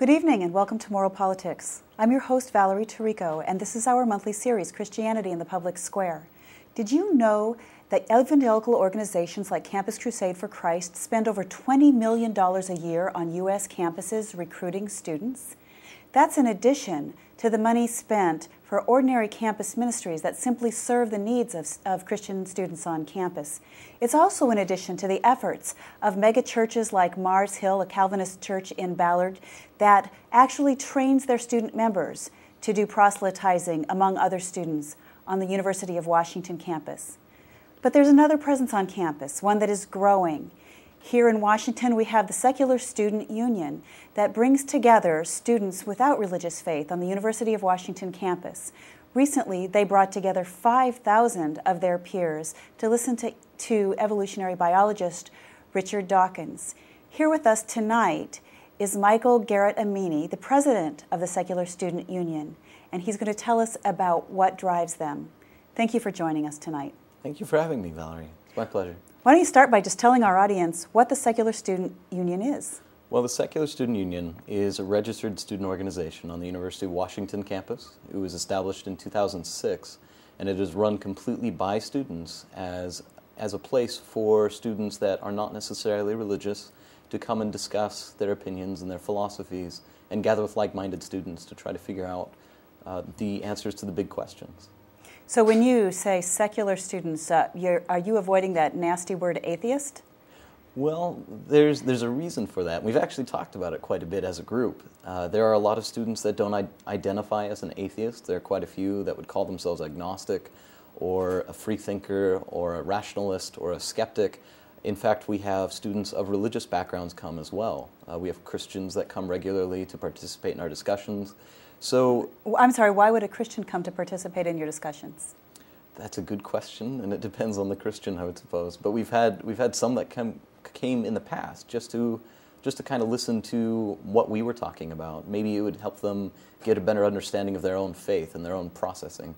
Good evening and welcome to Moral Politics. I'm your host, Valerie Tirico, and this is our monthly series, Christianity in the Public Square. Did you know that evangelical organizations like Campus Crusade for Christ spend over $20 million a year on U.S. campuses recruiting students? That's in addition to the money spent for ordinary campus ministries that simply serve the needs of Christian students on campus. It's also in addition to the efforts of mega churches like Mars Hill, a Calvinist church in Ballard, that actually trains their student members to do proselytizing among other students on the University of Washington campus. But there's another presence on campus, one that is growing. Here in Washington, we have the Secular Student Union that brings together students without religious faith on the University of Washington campus. Recently, they brought together 5,000 of their peers to listen to evolutionary biologist Richard Dawkins. Here with us tonight is Michael Garrett Amini, the president of the Secular Student Union, and he's going to tell us about what drives them. Thank you for joining us tonight. Thank you for having me, Valerie. It's my pleasure. Why don't you start by just telling our audience what the Secular Student Union is? Well, the Secular Student Union is a registered student organization on the University of Washington campus. It was established in 2006, and it is run completely by students as a place for students that are not necessarily religious to come and discuss their opinions and their philosophies and gather with like-minded students to try to figure out the answers to the big questions. So when you say secular students, are you avoiding that nasty word atheist? Well, there's a reason for that. We've actually talked about it quite a bit as a group. There are a lot of students that don't identify as an atheist. There are quite a few that would call themselves agnostic or a free thinker or a rationalist or a skeptic. In fact, we have students of religious backgrounds come as well. We have Christians that come regularly to participate in our discussions. So, I'm sorry, why would a Christian come to participate in your discussions? That's a good question, and it depends on the Christian, I would suppose. But we've had some that came in the past just to kind of listen to what we were talking about. Maybe it would help them get a better understanding of their own faith and their own processing.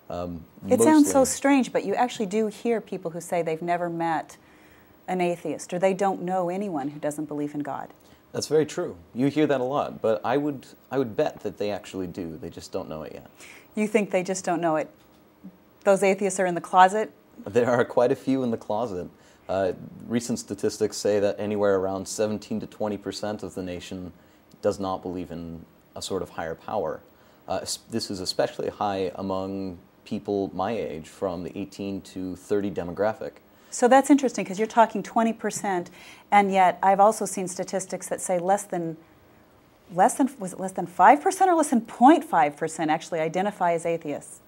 It sounds so strange, but you actually do hear people who say they've never met an atheist or they don't know anyone who doesn't believe in God. That's very true. You hear that a lot, but I would bet that they actually do. They just don't know it yet. You think they just don't know it? Those atheists are in the closet? There are quite a few in the closet. Recent statistics say that anywhere around 17 to 20% of the nation does not believe in a sort of higher power. This is especially high among people my age, from the 18 to 30 demographic. So that's interesting because you're talking 20%, and yet I've also seen statistics that say less than 5% or less than 0.5% actually identify as atheists.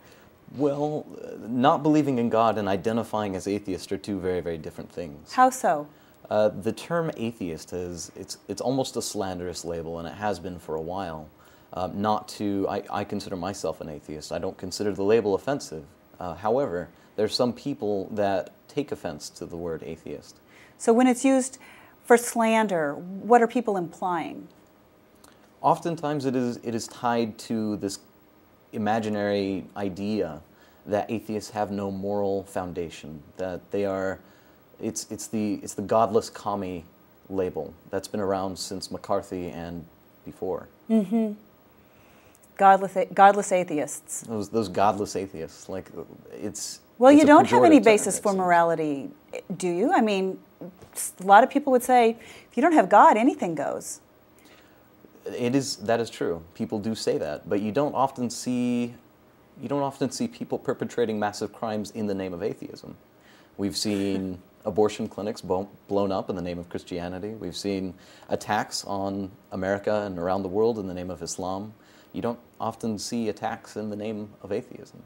Well, not believing in God and identifying as atheist are two very, very different things. How so? The term atheist it's almost a slanderous label, and it has been for a while. I consider myself an atheist. I don't consider the label offensive. However, there's some people that take offense to the word atheist. So when it's used for slander, what are people implying? Oftentimes it is tied to this imaginary idea that atheists have no moral foundation, that they are, it's the godless commie label that's been around since McCarthy and before. Mm-hmm. Godless atheists. Those godless atheists, like it's. Well, you don't have any basis for morality, do you? I mean, a lot of people would say, if you don't have God, anything goes. That is true. People do say that, but you don't often see people perpetrating massive crimes in the name of atheism. We've seen abortion clinics blown up in the name of Christianity. We've seen attacks on America and around the world in the name of Islam. You don't often see attacks in the name of atheism.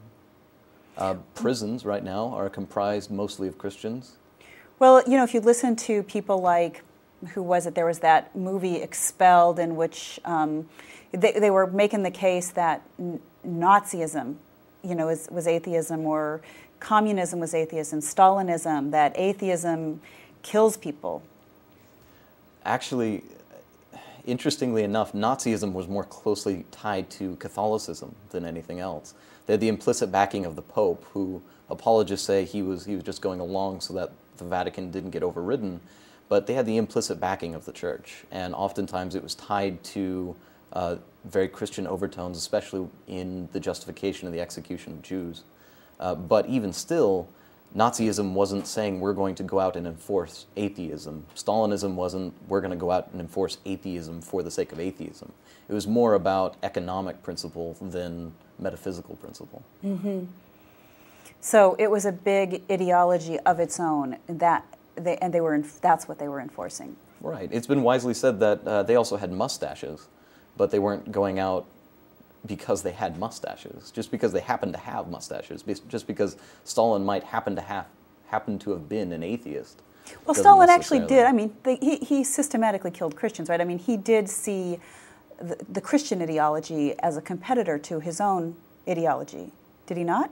Prisons right now are comprised mostly of Christians. Well, you know, if you listen to people like, who was it? There was that movie Expelled in which they were making the case that Nazism, you know, was atheism, or communism was atheism, Stalinism, that atheism kills people. Actually, interestingly enough, Nazism was more closely tied to Catholicism than anything else. They had the implicit backing of the Pope, who apologists say he was just going along so that the Vatican didn't get overridden, but they had the implicit backing of the church, and oftentimes it was tied to very Christian overtones, especially in the justification of the execution of Jews. But even still, Nazism wasn't saying we're going to go out and enforce atheism. Stalinism wasn't we're going to go out and enforce atheism for the sake of atheism. It was more about economic principle than metaphysical principle. Mm-hmm. So it was a big ideology of its own, that's what they were enforcing. Right. It's been wisely said that they also had mustaches, but they weren't going out because they had mustaches, just because they happened to have mustaches, just because Stalin might happen to have been an atheist. Well, Stalin actually did. I mean, he systematically killed Christians, right? I mean, he did see the Christian ideology as a competitor to his own ideology. Did he not?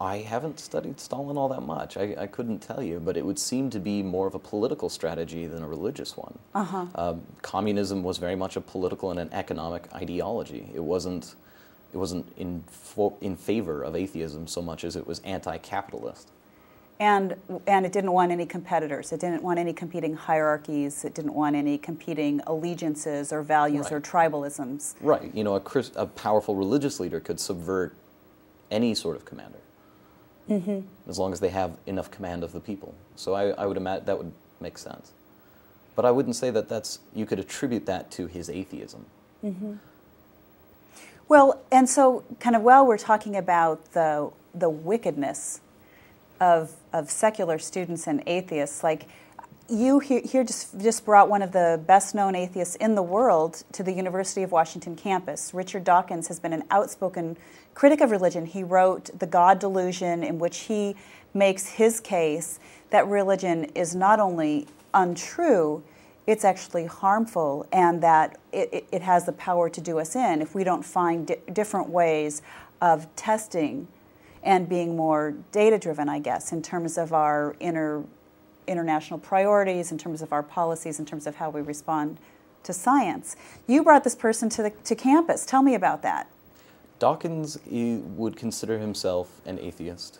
I haven't studied Stalin all that much. I couldn't tell you, but it would seem to be more of a political strategy than a religious one. Uh-huh. Communism was very much a political and an economic ideology. It wasn't in favor of atheism so much as it was anti-capitalist. And it didn't want any competitors. It didn't want any competing hierarchies. It didn't want any competing allegiances or values or tribalisms. Right. You know, a powerful religious leader could subvert any sort of commander. Mm-hmm. As long as they have enough command of the people. So I would imagine that would make sense. But I wouldn't say that you could attribute that to his atheism. Mm-hmm. Well, and so kind of while we're talking about the wickedness of secular students and atheists, like you here just brought one of the best-known atheists in the world to the University of Washington campus. Richard Dawkins has been an outspoken critic of religion. He wrote The God Delusion, in which he makes his case that religion is not only untrue, it's actually harmful, and that it has the power to do us in if we don't find different ways of testing and being more data-driven, I guess, in terms of our international priorities, in terms of our policies, in terms of how we respond to science. You brought this person to campus. Tell me about that. Dawkins would consider himself an atheist.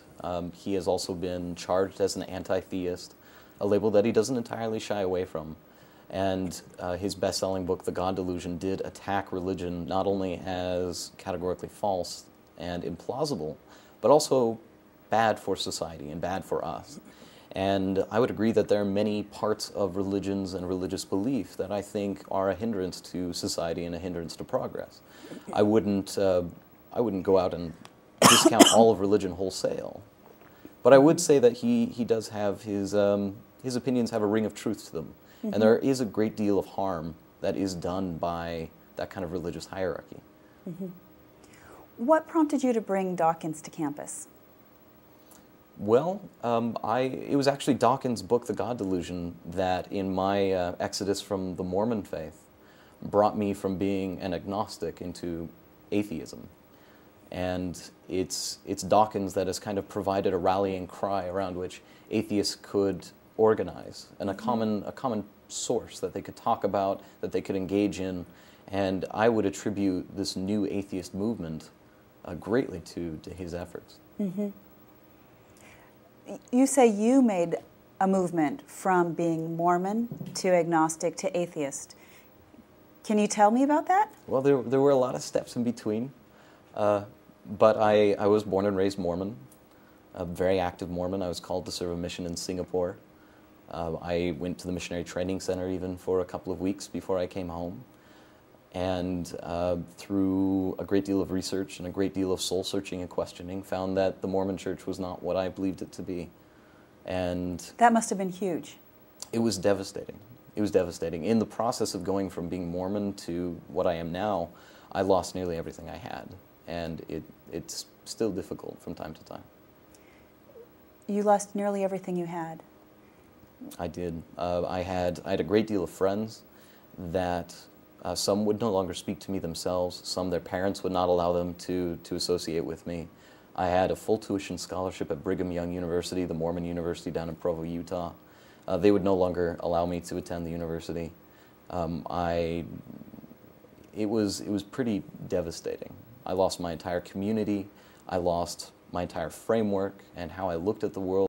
He has also been charged as an anti-theist, a label that he doesn't entirely shy away from. And his best-selling book, The God Delusion, did attack religion not only as categorically false and implausible, but also bad for society and bad for us. And I would agree that there are many parts of religions and religious belief that I think are a hindrance to society and a hindrance to progress. I wouldn't go out and discount all of religion wholesale, but I would say that he does have his opinions have a ring of truth to them, and there is a great deal of harm that is done by that kind of religious hierarchy. Mm-hmm. What prompted you to bring Dawkins to campus? Well, it was actually Dawkins' book, The God Delusion, that in my exodus from the Mormon faith brought me from being an agnostic into atheism. And it's Dawkins that has kind of provided a rallying cry around which atheists could organize, and a common source that they could talk about, that they could engage in. And I would attribute this new atheist movement greatly to his efforts. Mm-hmm. You say you made a movement from being Mormon to agnostic to atheist. Can you tell me about that? Well, there were a lot of steps in between, but I was born and raised Mormon, a very active Mormon. I was called to serve a mission in Singapore. I went to the Missionary Training Center even for a couple of weeks before I came home. And through a great deal of research and a great deal of soul-searching and questioning, found that the Mormon Church was not what I believed it to be. And that must have been huge. It was devastating. It was devastating. In the process of going from being Mormon to what I am now, I lost nearly everything I had. And it's still difficult from time to time. You lost nearly everything you had? I did. I had a great deal of friends that... some would no longer speak to me themselves. Some, their parents would not allow them to associate with me. I had a full tuition scholarship at Brigham Young University, the Mormon University down in Provo, Utah. They would no longer allow me to attend the university. It was pretty devastating. I lost my entire community. I lost my entire framework and how I looked at the world.